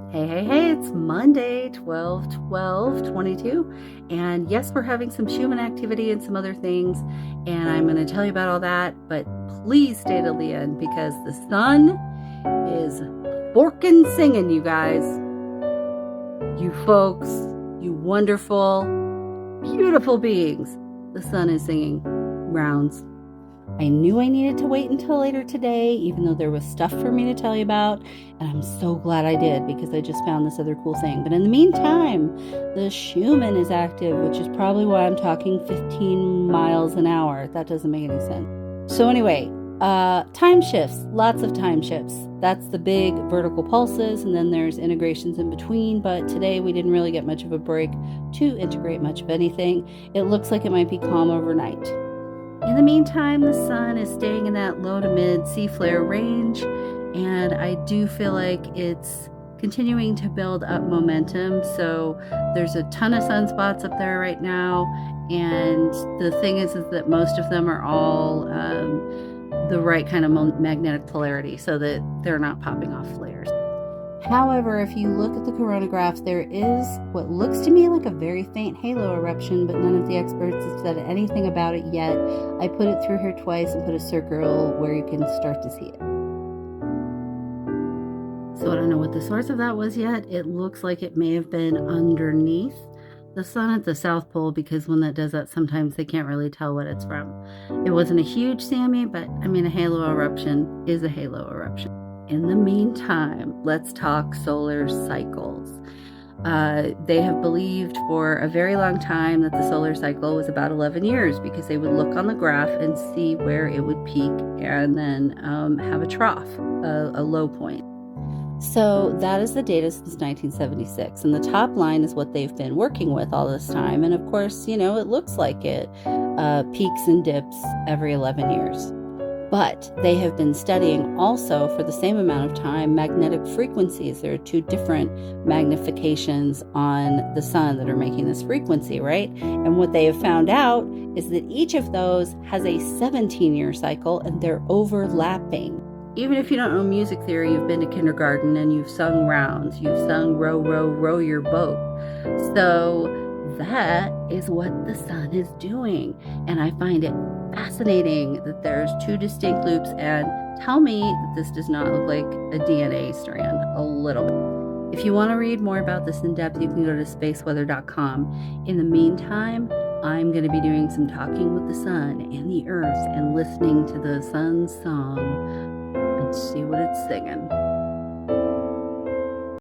Hey, it's Monday, 12/12/22, and yes, we're having some Schumann activity and some other things, and I'm going to tell you about all that, but please stay till the end because the sun is forkin' singing, you guys. You folks, you wonderful, beautiful beings. The sun is singing rounds. I knew I needed to wait until later today, even though there was stuff for me to tell you about, and I'm so glad I did because I just found this other cool thing. But in the meantime, the Schumann is active, which is probably why I'm talking 15 miles an hour. That doesn't make any sense. So anyway, time shifts, lots of time shifts. That's the big vertical pulses, and then there's integrations in between, but today we didn't really get much of a break to integrate much of anything. It looks like it might be calm overnight. In the meantime, the sun is staying in that low to mid C flare range, and I do feel like it's continuing to build up momentum. So there's a ton of sunspots up there right now, and the thing is that most of them are all the right kind of magnetic polarity so that they're not popping off flares. However, if you look at the coronagraphs, there is what looks to me like a very faint halo eruption, but none of the experts have said anything about it yet. I put it through here twice and put a circle where you can start to see it. So I don't know what the source of that was yet. It looks like it may have been underneath the sun at the South Pole, because when that does that, sometimes they can't really tell what it's from. It wasn't a huge Sammy, but I mean, a halo eruption is a halo eruption. In the meantime, let's talk solar cycles. They have believed for a very long time that the solar cycle was about 11 years because they would look on the graph and see where it would peak and then have a trough, a low point. So that is the data since 1976, and the top line is what they've been working with all this time. And of course, it looks like it peaks and dips every 11 years. But they have been studying also for the same amount of time magnetic frequencies. There are two different magnifications on the sun that are making this frequency, right? And what they have found out is that each of those has a 17-year cycle and they're overlapping. Even if you don't know music theory, you've been to kindergarten and you've sung rounds. You've sung row, row, row your boat. So that is what the sun is doing. And I find it fascinating that there's two distinct loops, and tell me that this does not look like a DNA strand a little bit. If you want to read more about this in depth, you can go to spaceweather.com. In the meantime, I'm going to be doing some talking with the sun and the earth and listening to the sun's song and see what it's singing.